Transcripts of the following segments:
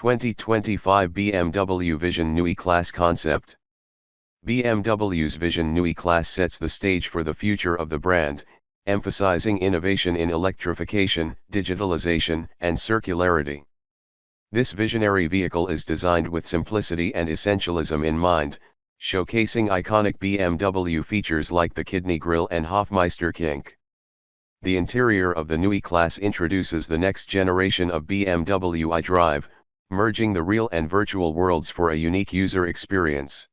2025 BMW Vision Neue Klasse concept. BMW's Vision Neue Klasse sets the stage for the future of the brand, emphasizing innovation in electrification, digitalization, and circularity. This visionary vehicle is designed with simplicity and essentialism in mind, showcasing iconic BMW features like the kidney grille and Hofmeister kink. The interior of the Neue Klasse introduces the next generation of BMW iDrive, merging the real and virtual worlds for a unique user experience.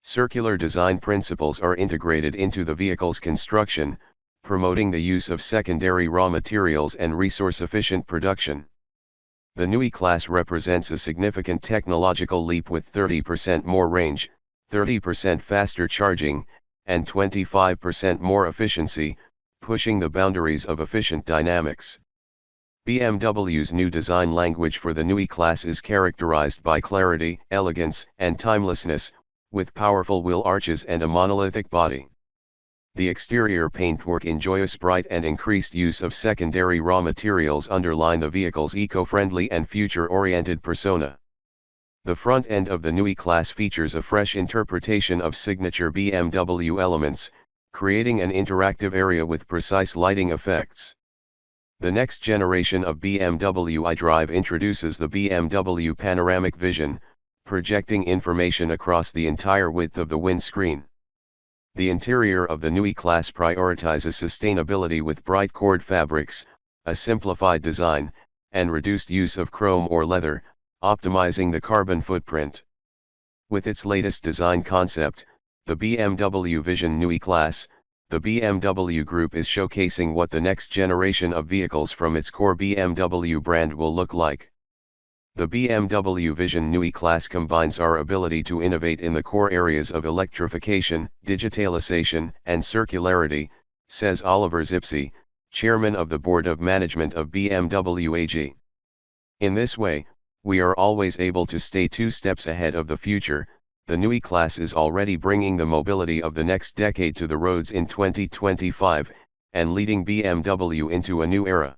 Circular design principles are integrated into the vehicle's construction, promoting the use of secondary raw materials and resource-efficient production. The Neue Klasse represents a significant technological leap with 30% more range, 30% faster charging, and 25% more efficiency, pushing the boundaries of efficient dynamics. BMW's new design language for the Neue Klasse is characterized by clarity, elegance, and timelessness, with powerful wheel arches and a monolithic body. The exterior paintwork in joyous bright and increased use of secondary raw materials underline the vehicle's eco-friendly and future-oriented persona. The front end of the Neue Klasse features a fresh interpretation of signature BMW elements, creating an interactive area with precise lighting effects. The next generation of BMW iDrive introduces the BMW Panoramic Vision, projecting information across the entire width of the windscreen. The interior of the Neue Klasse prioritizes sustainability with bright cord fabrics, a simplified design, and reduced use of chrome or leather, optimizing the carbon footprint. With its latest design concept, the BMW Vision Neue Klasse, the BMW Group is showcasing what the next generation of vehicles from its core BMW brand will look like. The BMW Vision Neue Klasse combines our ability to innovate in the core areas of electrification, digitalization, and circularity, says Oliver Zipse, chairman of the board of management of BMW AG. In this way, we are always able to stay 2 steps ahead of the future. The Neue Klasse is already bringing the mobility of the next decade to the roads in 2025, and leading BMW into a new era.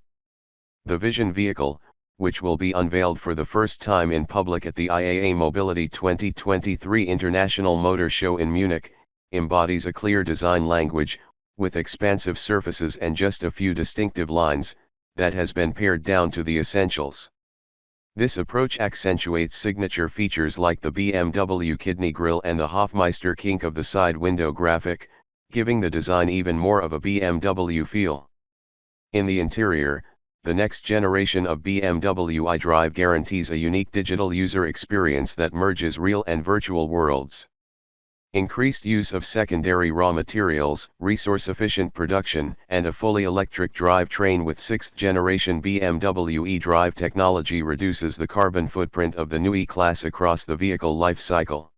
The Vision vehicle, which will be unveiled for the first time in public at the IAA Mobility 2023 International Motor Show in Munich, embodies a clear design language, with expansive surfaces and just a few distinctive lines, that has been pared down to the essentials. This approach accentuates signature features like the BMW kidney grille and the Hofmeister kink of the side window graphic, giving the design even more of a BMW feel. In the interior, the next generation of BMW iDrive guarantees a unique digital user experience that merges real and virtual worlds. Increased use of secondary raw materials, resource-efficient production, and a fully electric drivetrain with 6th-generation BMW eDrive technology reduces the carbon footprint of the Neue Klasse across the vehicle life cycle.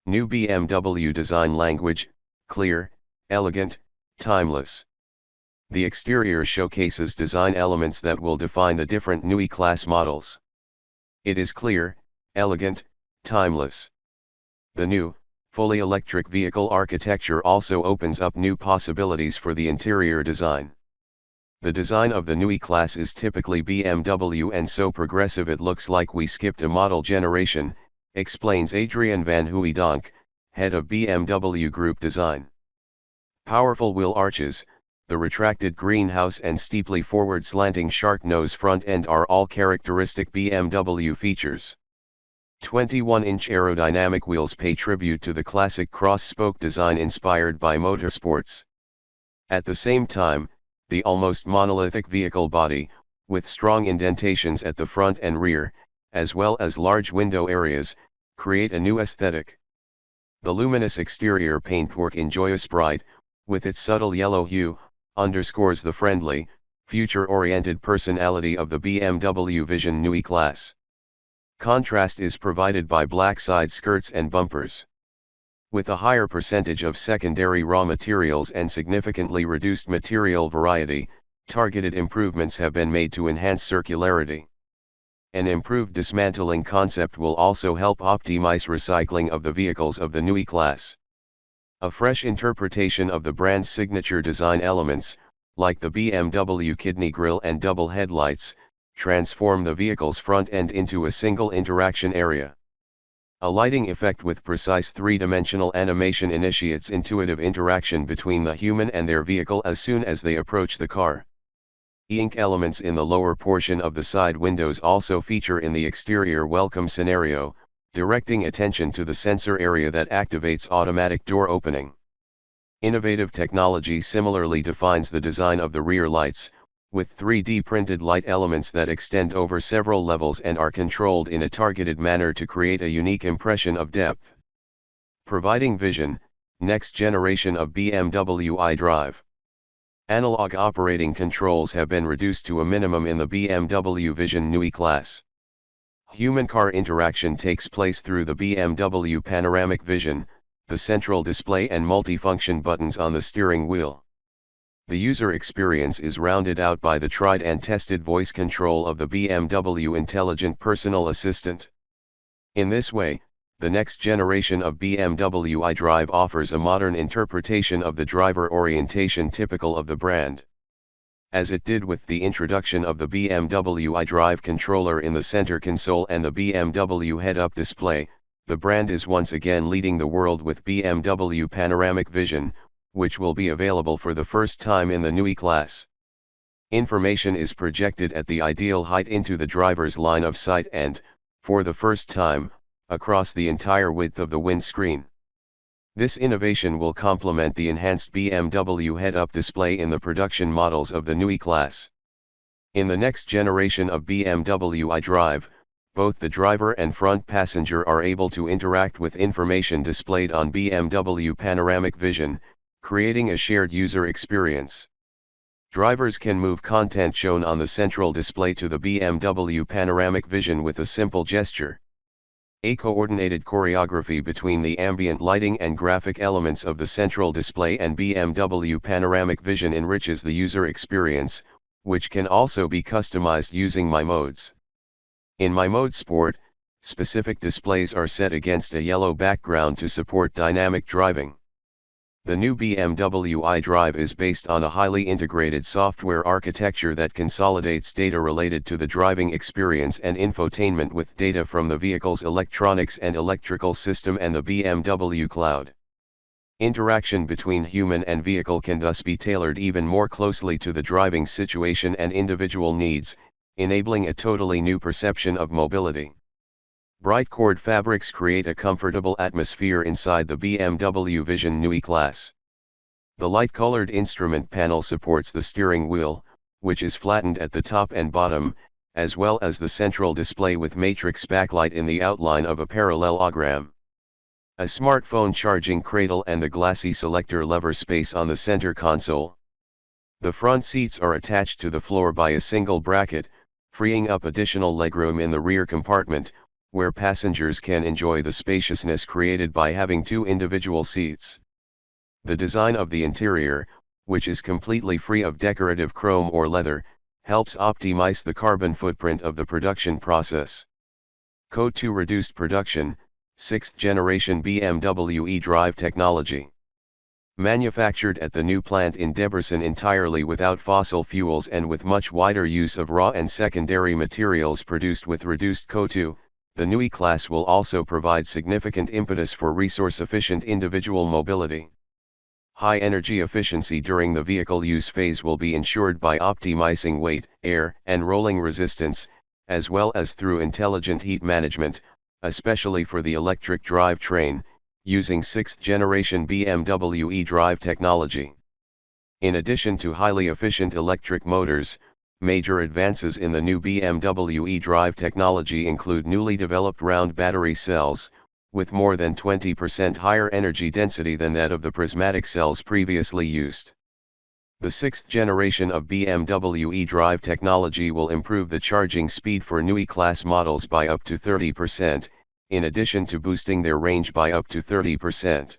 New BMW design language: clear, elegant, timeless. The exterior showcases design elements that will define the different Neue Klasse models. It is clear, elegant, timeless. The new, fully electric vehicle architecture also opens up new possibilities for the interior design. The design of the Neue Klasse is typically BMW and so progressive it looks like we skipped a model generation, explains Adrian van Hooijdonk, head of BMW Group Design. Powerful wheel arches, the retracted greenhouse and steeply forward slanting shark nose front end are all characteristic BMW features. 21-inch aerodynamic wheels pay tribute to the classic cross-spoke design inspired by motorsports. At the same time, the almost monolithic vehicle body, with strong indentations at the front and rear, as well as large window areas, create a new aesthetic. The luminous exterior paintwork in joyous bright, with its subtle yellow hue, underscores the friendly, future-oriented personality of the BMW Vision Neue Klasse. Contrast is provided by black side skirts and bumpers. With a higher percentage of secondary raw materials and significantly reduced material variety, targeted improvements have been made to enhance circularity. An improved dismantling concept will also help optimize recycling of the vehicles of the Neue Klasse. A fresh interpretation of the brand's signature design elements, like the BMW kidney grille and double headlights, transform the vehicle's front end into a single interaction area. A lighting effect with precise three-dimensional animation initiates intuitive interaction between the human and their vehicle as soon as they approach the car. E-ink elements in the lower portion of the side windows also feature in the exterior welcome scenario, directing attention to the sensor area that activates automatic door opening. Innovative technology similarly defines the design of the rear lights, with 3D printed light elements that extend over several levels and are controlled in a targeted manner to create a unique impression of depth. Providing vision, next generation of BMW iDrive. Analog operating controls have been reduced to a minimum in the BMW Vision Neue Klasse. Human-car interaction takes place through the BMW panoramic vision, the central display and multifunction buttons on the steering wheel. The user experience is rounded out by the tried and tested voice control of the BMW Intelligent Personal Assistant. In this way, the next generation of BMW iDrive offers a modern interpretation of the driver orientation typical of the brand. As it did with the introduction of the BMW iDrive controller in the center console and the BMW head-up display, the brand is once again leading the world with BMW Panoramic Vision, which will be available for the first time in the Neue Klasse. Information is projected at the ideal height into the driver's line of sight and, for the first time, across the entire width of the windscreen. This innovation will complement the enhanced BMW head-up display in the production models of the Neue Klasse. In the next generation of BMW iDrive, both the driver and front passenger are able to interact with information displayed on BMW Panoramic Vision, creating a shared user experience. Drivers can move content shown on the central display to the BMW Panoramic Vision with a simple gesture. A coordinated choreography between the ambient lighting and graphic elements of the central display and BMW Panoramic Vision enriches the user experience, which can also be customized using My Modes. In My Mode Sport, specific displays are set against a yellow background to support dynamic driving. The new BMW iDrive is based on a highly integrated software architecture that consolidates data related to the driving experience and infotainment with data from the vehicle's electronics and electrical system and the BMW cloud. Interaction between human and vehicle can thus be tailored even more closely to the driving situation and individual needs, enabling a totally new perception of mobility. Bright cord fabrics create a comfortable atmosphere inside the BMW Vision Neue Klasse. The light-colored instrument panel supports the steering wheel, which is flattened at the top and bottom, as well as the central display with matrix backlight in the outline of a parallelogram. A smartphone charging cradle and the glassy selector lever space on the center console. The front seats are attached to the floor by a single bracket, freeing up additional legroom in the rear compartment, where passengers can enjoy the spaciousness created by having two individual seats. The design of the interior, which is completely free of decorative chrome or leather, helps optimize the carbon footprint of the production process. Code to reduced production, 6th generation BMW eDrive technology. Manufactured at the new plant in Debrecen entirely without fossil fuels and with much wider use of raw and secondary materials produced with reduced CO2, the Neue Klasse will also provide significant impetus for resource-efficient individual mobility. High energy efficiency during the vehicle use phase will be ensured by optimizing weight, air, and rolling resistance, as well as through intelligent heat management, especially for the electric drivetrain, using 6th generation BMW eDrive technology. In addition to highly efficient electric motors, major advances in the new BMW eDrive technology include newly developed round battery cells, with more than 20% higher energy density than that of the prismatic cells previously used. The 6th generation of BMW eDrive technology will improve the charging speed for Neue Klasse models by up to 30%, in addition to boosting their range by up to 30%.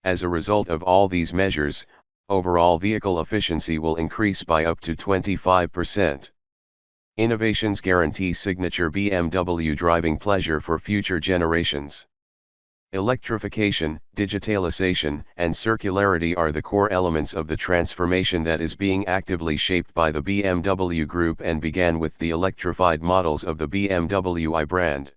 As a result of all these measures, overall vehicle efficiency will increase by up to 25%. Innovations guarantee signature BMW driving pleasure for future generations. Electrification, digitalization, and circularity are the core elements of the transformation that is being actively shaped by the BMW Group and began with the electrified models of the BMW i brand.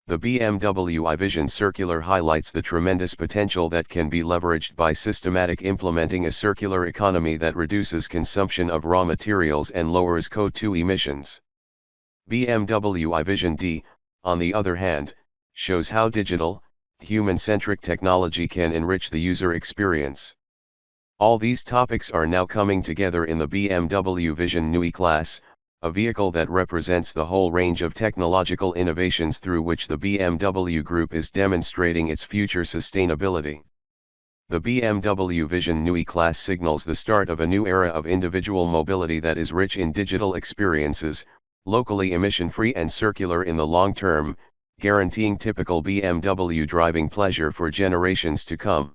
The BMW i Vision Circular highlights the tremendous potential that can be leveraged by systematic implementing a circular economy that reduces consumption of raw materials and lowers CO2 emissions. BMW i Vision D, on the other hand, shows how digital, human-centric technology can enrich the user experience. All these topics are now coming together in the BMW Vision Neue Klasse, a vehicle that represents the whole range of technological innovations through which the BMW Group is demonstrating its future sustainability. The BMW Vision Neue Klasse signals the start of a new era of individual mobility that is rich in digital experiences, locally emission-free and circular in the long term, guaranteeing typical BMW driving pleasure for generations to come.